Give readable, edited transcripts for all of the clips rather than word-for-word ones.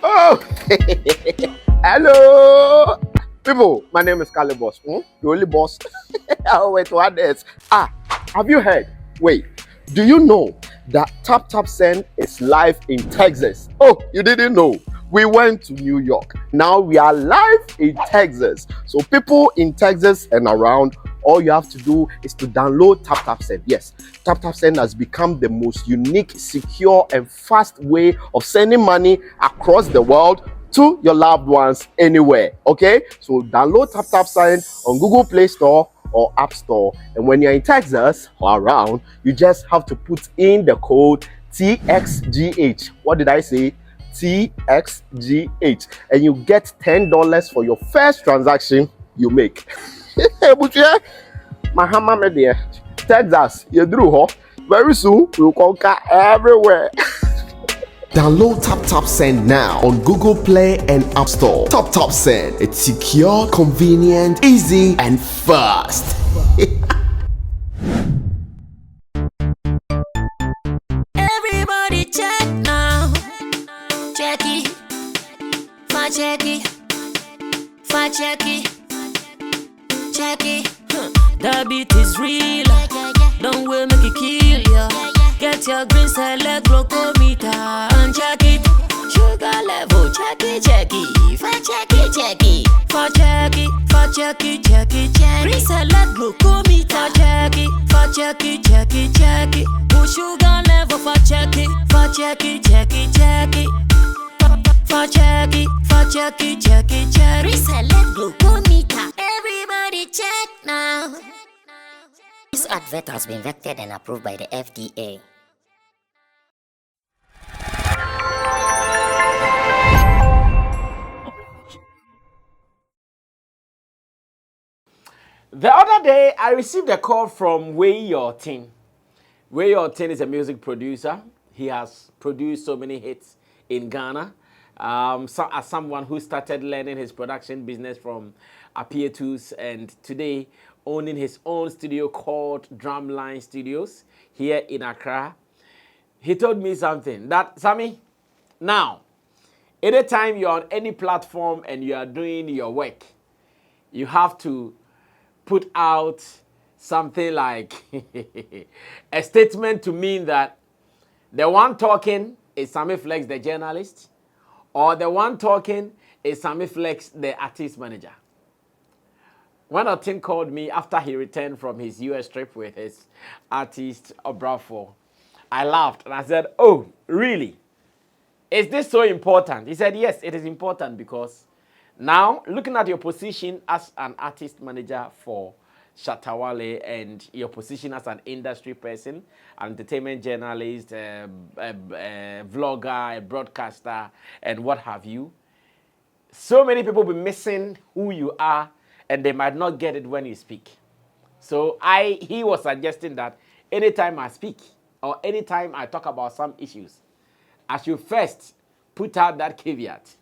Oh, hello, people. My name is Kali Boss. The only boss. Oh, wait, what else? Have you heard? Wait, do you know that Tap Tap Send is live in Texas? Oh, you didn't know? We went to New York. Now we are live in Texas. So people in Texas and around, all you have to do is to download Tap Tap Send. Yes, Tap Tap Send has become the most unique, secure, and fast way of sending money across the world to your loved ones anywhere. Okay, so download Tap Tap Send on Google Play Store or App Store, and when you're in Texas or around, you just have to put in the code TXGH. What did I say? TXGH, and you get $10 for your first transaction you make. But yeah, Mahama Media, Texas, you drew, huh? Very soon we'll conquer everywhere. Download Tap Tap Send now on Google Play and App Store. Tap Tap Send. It's secure, convenient, easy, and fast. Everybody check now. Check it. Fa check it. Fa check it. Check it. The beat is real. Don't wait, make it kill ya. Get your green select glucometer and check it. Sugar level, check it, check it. Fa check it, check it. Fa check it, fa check it, check it, check it. Green select glucometer, check it, fa check it, check it, check it. Put sugar level, fa check it, fa check it, check it, check it. Fa check it, fa check it, check it, check it. Green select glucometer. Everybody check now. This advert has been vetted and approved by the FDA. The other day, I received a call from Wale. Wale is a music producer. He has produced so many hits in Ghana. As someone who started learning his production business from Apietus and today owning his own studio called Drumline Studios here in Accra, he told me something that, Sammy, now, anytime you're on any platform and you are doing your work, you have to put out something like a statement to mean that the one talking is Sammy Flex, the journalist, or the one talking is Sammy Flex, the artist manager. When Otin called me after he returned from his US trip with his artist Obrafo, I laughed and I said, "Oh, really? Is this so important?" He said, "Yes, it is important because now looking at your position as an artist manager for Shatta Wale and your position as an industry person, an entertainment journalist, a vlogger, a broadcaster, and what have you, so many people will be missing who you are and they might not get it when you speak." So he was suggesting that anytime I speak or anytime I talk about some issues, I should first put out that caveat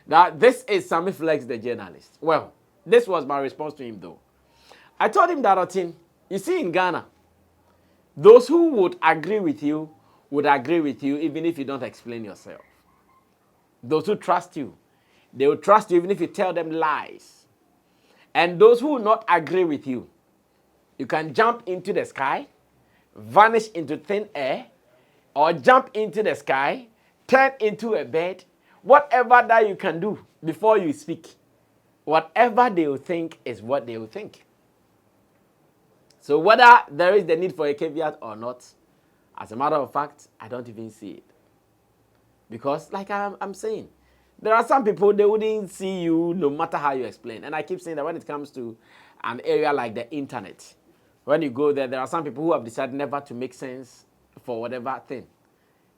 that this is Sammy Flex, the journalist. Well, this was my response to him though. I told him that, Otin, you see in Ghana, those who would agree with you would agree with you even if you don't explain yourself. Those who trust you, they will trust you even if you tell them lies. And those who will not agree with you, you can jump into the sky, vanish into thin air, or jump into the sky, turn into a bird, whatever that you can do before you speak. Whatever they will think is what they will think. So whether there is the need for a caveat or not, as a matter of fact, I don't even see it. Because like I'm saying, there are some people, they wouldn't see you no matter how you explain. And I keep saying that when it comes to an area like the internet, when you go there, there are some people who have decided never to make sense for whatever thing.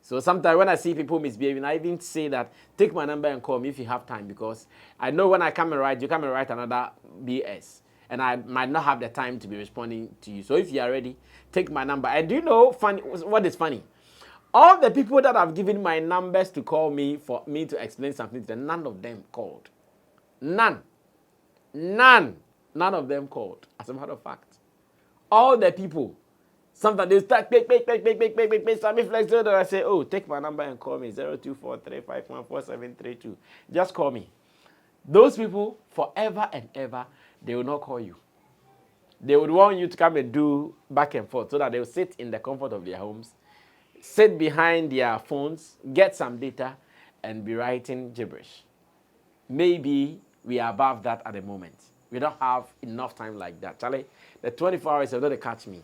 So sometimes when I see people misbehaving, I even say that, take my number and call me if you have time, because I know when I come and write, you come and write another BS. And I might not have the time to be responding to you. So if you are ready, take my number. And do you know what is funny? All the people that have given my numbers to call me for me to explain something to them, none of them called. None. None of them called, as a matter of fact. All the people Sometimes they start, Sammy Flex. I say, oh, take my number and call me, 0243514732. Just call me. Those people, forever and ever, they will not call you. They would want you to come and do back and forth so that they will sit in the comfort of their homes, sit behind their phones, get some data, and be writing gibberish. Maybe we are above that at the moment. We don't have enough time like that. Charlie, the 24 hours are not to catch me.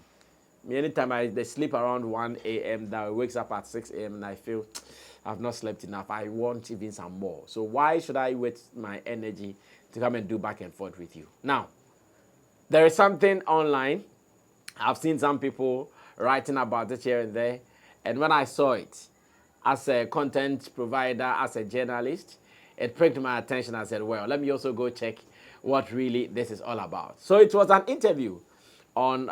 Anytime they sleep around 1 a.m., that wakes up at 6 a.m. and I feel I've not slept enough. I want even some more. So why should I waste my energy to come and do back and forth with you? Now, there is something online. I've seen some people writing about it here and there. And when I saw it, as a content provider, as a journalist, it pricked my attention. I said, well, let me also go check what really this is all about. So it was an interview on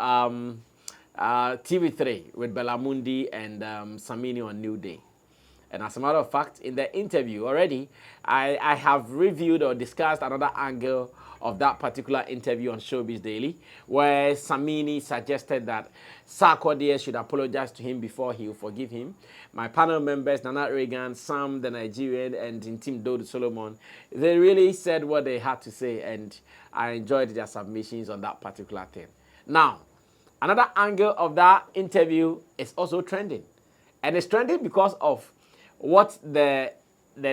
TV3 with Belamundi and Samini on New Day. And as a matter of fact, in the interview already, I have reviewed or discussed another angle of that particular interview on Showbiz Daily, where Samini suggested that Sarkodie should apologize to him before he will forgive him. My panel members, Nana Reagan, Sam, the Nigerian, and Intim Dodo Solomon, they really said what they had to say, and I enjoyed their submissions on that particular thing. Now, another angle of that interview is also trending. And it's trending because of what the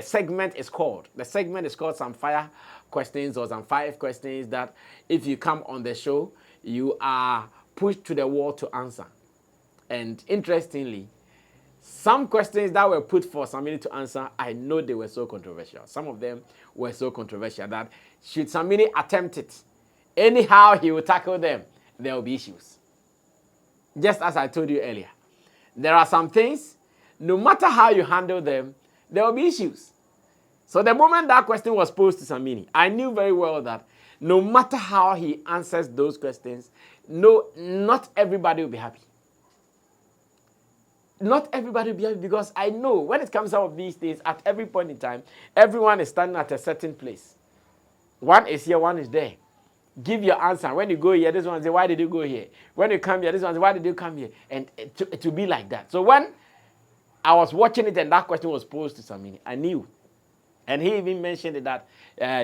segment is called. The segment is called Some Fire Questions, or some 5 questions that if you come on the show, you are pushed to the wall to answer. And interestingly, some questions that were put for Samini to answer, I know they were so controversial. Some of them were so controversial that should Samini attempt it, anyhow he will tackle them, there will be issues. Just as I told you earlier, there are some things, no matter how you handle them, there will be issues. So the moment that question was posed to Samini, I knew very well that no matter how he answers those questions, not everybody will be happy. Not everybody will be happy, because I know when it comes out of these things, at every point in time, everyone is standing at a certain place. One is here, one is there. Give your answer. When you go here, this one say, why did you go here? When you come here, this one say, why did you come here? And to be like that. So when I was watching it and that question was posed to Samini, I knew. And he even mentioned that,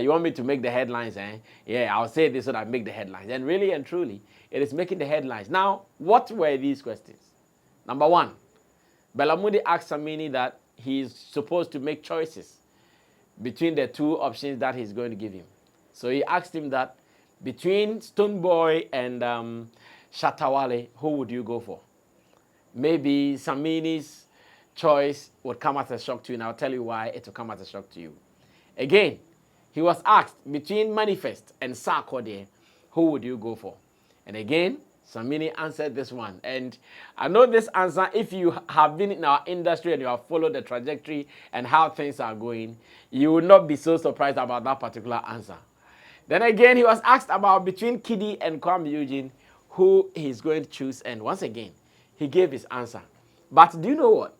you want me to make the headlines, eh? Yeah, I'll say this so that I make the headlines. And really and truly, it is making the headlines. Now, what were these questions? Number 1, Belamundi asked Samini that he's supposed to make choices between the 2 options that he's going to give him. So he asked him that between Stonebwoy and Shatta Wale, who would you go for? Maybe Samini's choice would come as a shock to you, and I'll tell you why it will come as a shock to you. Again, he was asked between M.anifest and Sarkodie, who would you go for? And again, Samini answered this one. And I know this answer, if you have been in our industry and you have followed the trajectory and how things are going, you will not be so surprised about that particular answer. Then again, he was asked about between Kidi and Eugene, who he's going to choose. And once again, he gave his answer. But do you know what?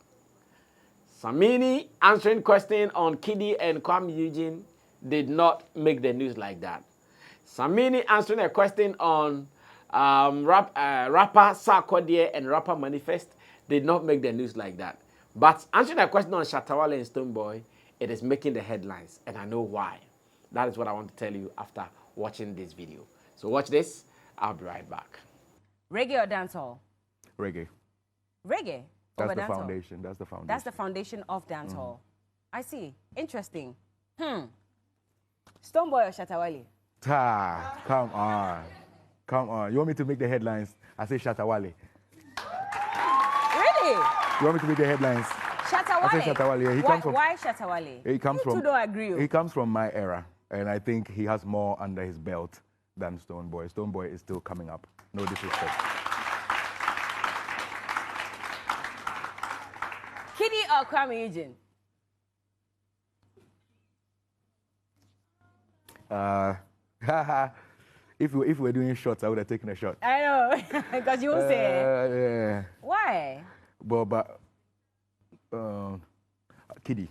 Samini answering question on Kidi and Eugene did not make the news like that. Samini answering a question on rapper Sarkodie and rapper M.anifest did not make the news like that. But answering a question on Shatta Wale and Stonebwoy, it is making the headlines, and I know why. That is what I want to tell you after watching this video. So watch this. I'll be right back. Reggae or dancehall? Reggae. Reggae. That's over the dancehall? foundation. That's the foundation. That's the foundation of dancehall. I see. Interesting. Stonebwoy or Shatta Wale? Come on. Come on. You want me to make the headlines? I say Shatta Wale. Really? You want me to make the headlines? Shatta Wale? I say Shatta Wale. Yeah, Why Shatta Wale? He comes You from. two don't agree. He comes from my era, and I think he has more under his belt than Stonebwoy. Stonebwoy is still coming up. No disrespect. Kidi or Eugene? If we were doing shots, I would have taken a shot. I know, because you will say. Yeah. Why? But Kidi.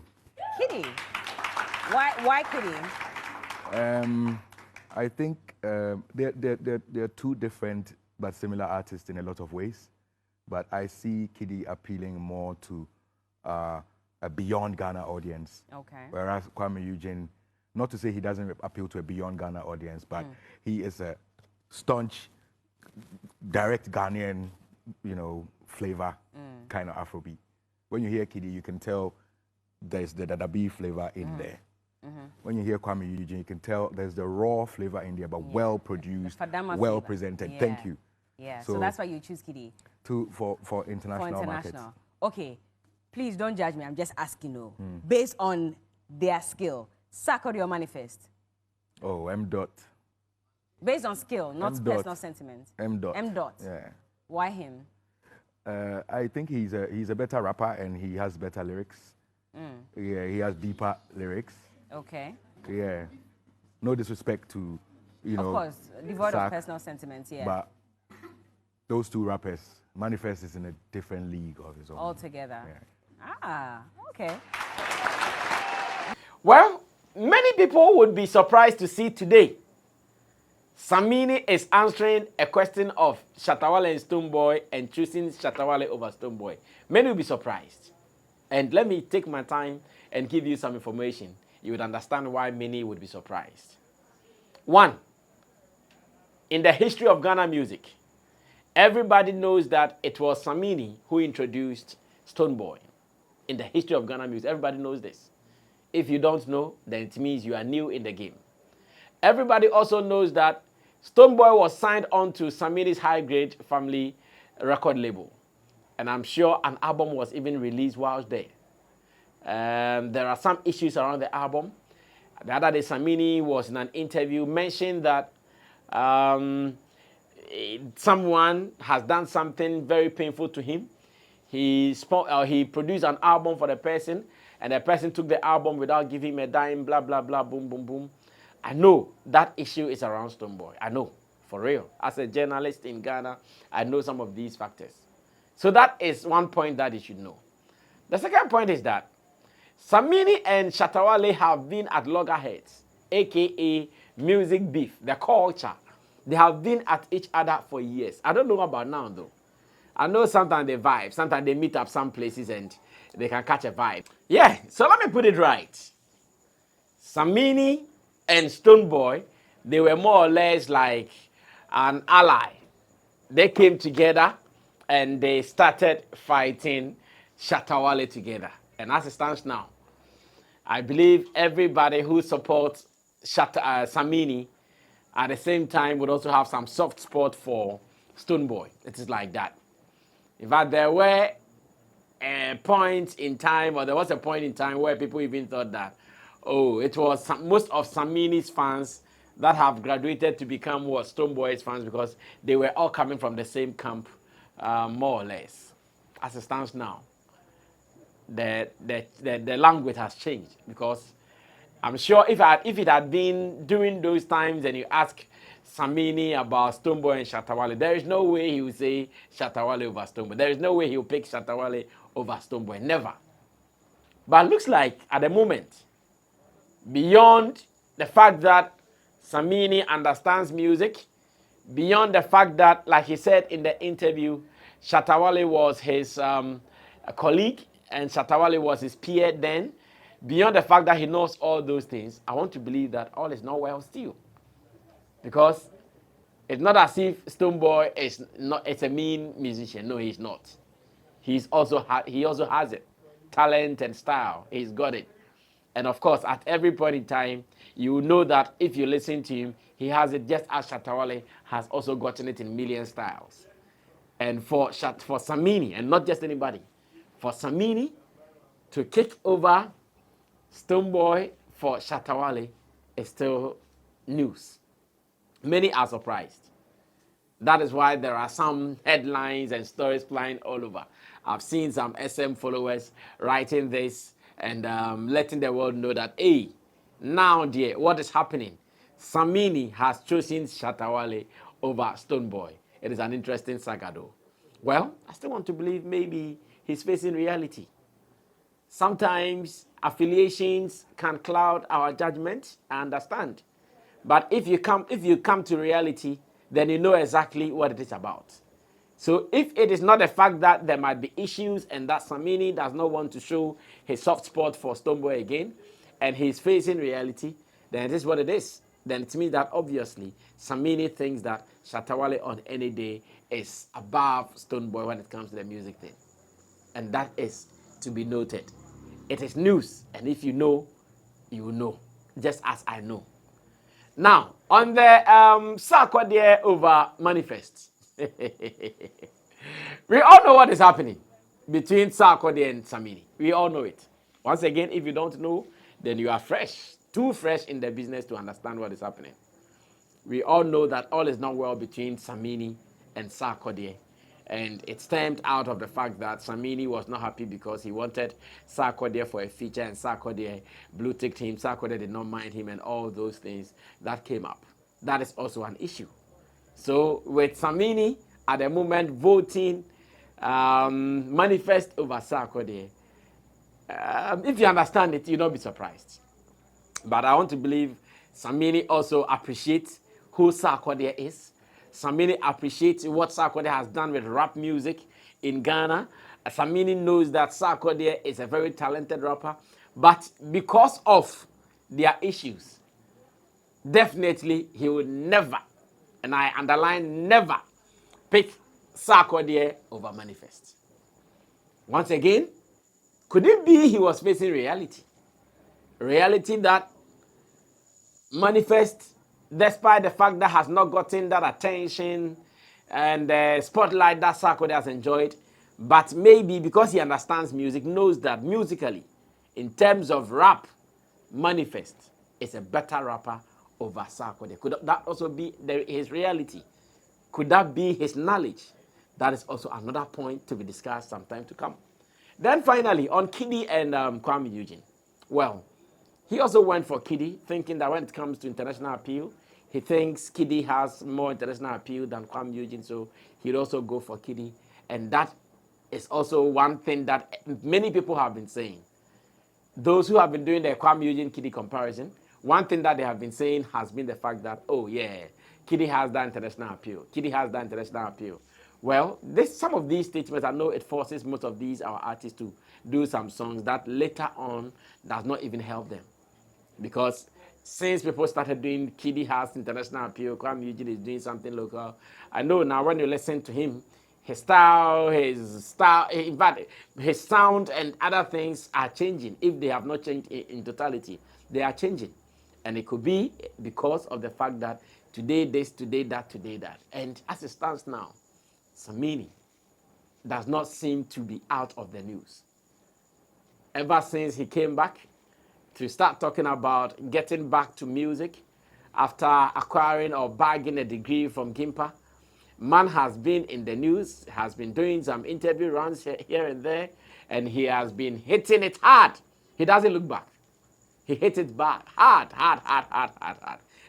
Kidi. Why Kidi? I think they're 2 different but similar artists in a lot of ways. but I see Kidi appealing more to a beyond Ghana audience. Okay. Whereas Kwame Eugene, not to say he doesn't appeal to a beyond Ghana audience, but he is a staunch, direct Ghanaian, flavor kind of Afrobeat. When you hear Kidi, you can tell there's the Dadabi flavor in there. When you hear Kwame Eugene, you can tell there's the raw flavor in there, but well produced, Fadama well flavor. presented. Yeah. Thank you. Yeah, so that's why you choose Kidi. For international markets. Okay, please don't judge me. I'm just asking you. Based on their skill, Sarkodie or M.anifest? Oh, M. Dot. Based on skill, not M. Dot. personal sentiment. M. Dot. M. Dot. Yeah. Why him? I think he's a better rapper and he has better lyrics. Yeah, he has deeper lyrics. Okay. Yeah. No disrespect to, Of course, devoid Sark, of personal sentiments, yeah. But those two rappers, M.anifest is in a different league of his own. Altogether. Yeah. Ah, okay. Well, many people would be surprised to see today Samini is answering a question of Shatta Wale and Stonebwoy and choosing Shatta Wale over Stonebwoy. Many will be surprised. And let me take my time and give you some information. You would understand why many would be surprised. One, in the history of Ghana music, everybody knows that it was Samini who introduced Stonebwoy. In the history of Ghana music, everybody knows this. If you don't know, then it means you are new in the game. Everybody also knows that Stonebwoy was signed on to Samini's High Grade Family record label. And I'm sure an album was even released while there. There are some issues around the album. The other day, Samini was in an interview, mentioned that someone has done something very painful to him. He produced an album for the person, and the person took the album without giving him a dime, blah, blah, blah, boom, boom, boom. I know that issue is around Stonebwoy. I know, for real. As a journalist in Ghana, I know some of these factors. So that is one point that you should know. The second point is that Samini and Shatta Wale have been at loggerheads, a.k.a. music beef, the culture. They have been at each other for years. I don't know about now, though. I know sometimes they vibe. Sometimes they meet up some places and they can catch a vibe. Yeah, so let me put it right. Samini and Stonebwoy, they were more or less like an ally. They came together and they started fighting Shatta Wale together. And as it stands now, I believe everybody who supports Samini at the same time would also have some soft spot for Stonebwoy. It is like that. In fact, there were a point in time, or there was a point in time where people even thought that, oh, it was most of Samini's fans that have graduated to become what Stonebwoy's fans because they were all coming from the same camp, more or less. As it stands now, the language has changed because I'm sure if it had been during those times and you ask Samini about Stonebwoy and Shatta Wale, there is no way he would say Shatta Wale over Stonebwoy. There is no way he will pick Shatta Wale over Stonebwoy. Never. But it looks like at the moment, beyond the fact that Samini understands music, beyond the fact that, like he said in the interview, Shatta Wale was his colleague and Shatta Wale was his peer then, beyond the fact that he knows all those things, I want to believe that all is not well still. Because it's not as if Stonebwoy is a mean musician. No, he's not. He also has it. Talent and style. He's got it. And of course, at every point in time, you know that if you listen to him, he has it just as Shatta Wale has also gotten it in million styles. And for Samini, and not just anybody, for Samini to kick over Stonebwoy for Shatta Wale is still news. Many are surprised. That is why there are some headlines and stories flying all over. I've seen some SM followers writing this and letting the world know that, hey, now dear, what is happening? Samini has chosen Shatta Wale over Stonebwoy. It is an interesting saga though. Well, I still want to believe maybe he's facing reality. Sometimes affiliations can cloud our judgment, I understand. But if you come to reality, then you know exactly what it is about. So if it is not the fact that there might be issues and that Samini does not want to show his soft spot for Stonebwoy again, and he's facing reality, then it is what it is. Then it means that obviously Samini thinks that Shatta Wale on any day is above Stonebwoy when it comes to the music thing. And that is to be noted. It is news, and if you know, you know, just as I know. Now, on the Sarkodie over manifest. We all know what is happening between Sarkodie and Samini. We all know it. Once again, if you don't know, then you are fresh, too fresh in the business to understand what is happening. We all know that all is not well between Samini and Sarkodie. And it stemmed out of the fact that Samini was not happy because he wanted Sarkodie for a feature and Sarkodie blue-ticked him. Sarkodie did not mind him and all those things that came up. That is also an issue. So with Samini at the moment voting manifest over Sarkodie, if you understand it, you'll not be surprised. But I want to believe Samini also appreciates who Sarkodie is. Samini appreciates what Sarkodie has done with rap music in Ghana. Samini knows that Sarkodie is a very talented rapper. But because of their issues, definitely he would never, and I underline never, pick Sarkodie over manifest. Once again, could it be he was facing reality? Reality that manifest, despite the fact that has not gotten that attention and the spotlight that Sarkodie has enjoyed, but maybe because he understands music, knows that musically, in terms of rap, manifest is a better rapper over Sarkodie. Could that also be his reality? Could that be his knowledge? That is also another point to be discussed sometime to come. Then finally, on Kidi and Eugene. Well, he also went for Kidi, thinking that when it comes to international appeal, he thinks Kidi has more international appeal than Eugene, so he'd also go for Kidi. And that is also one thing that many people have been saying. Those who have been doing the Eugene Kidi comparison, one thing that they have been saying has been the fact that, oh yeah, Kidi has that international appeal. Kidi has that international appeal. Well, some of these statements, I know it forces most of these our artists to do some songs that later on does not even help them. Because since people started doing Kidi has international appeal, Eugene is doing something local. I know now when you listen to him, his style, in fact, his sound and other things are changing. If they have not changed in totality, they are changing. And it could be because of the fact that today this, today that, today that. And as it stands now, Samini does not seem to be out of the news. Ever since he came back to start talking about getting back to music after acquiring or bagging a degree from Gimpa, man has been in the news, has been doing some interview runs here and there, and he has been hitting it hard. He doesn't look back. He hit it back hard.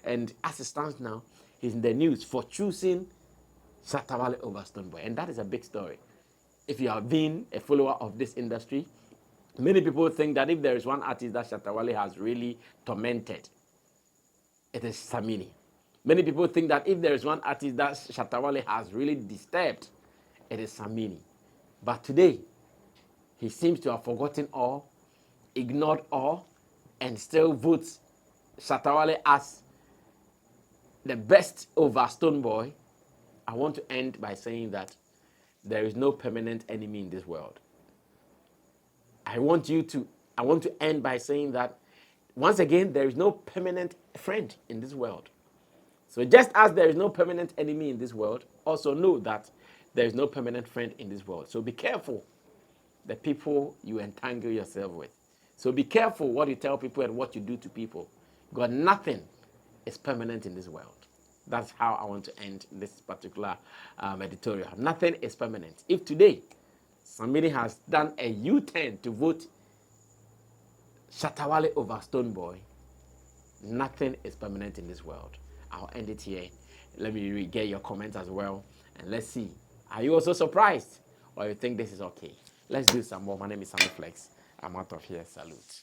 And as it stands now, he's in the news for choosing Shatta Wale over Stonebwoy. And that is a big story. If you have been a follower of this industry, many people think that if there is one artist that Shatta Wale has really tormented, it is Samini. Many people think that if there is one artist that Shatta Wale has really disturbed, it is Samini. But today, he seems to have forgotten all, ignored all, and still votes Shatta Wale as the best over Stonebwoy. I want to end by saying that there is no permanent enemy in this world. I want to end by saying that, once again, there is no permanent friend in this world. So just as there is no permanent enemy in this world, also know that there is no permanent friend in this world. So be careful the people you entangle yourself with. So be careful what you tell people and what you do to people. Because nothing is permanent in this world. That's how I want to end this particular editorial. Nothing is permanent. If today somebody has done a U-turn to vote Shatta Wale over Stonebwoy, nothing is permanent in this world. I'll end it here. Let me get your comments as well. And let's see. Are you also surprised? Or you think this is okay? Let's do some more. My name is Sammy Flex. I'm out of here. Salute.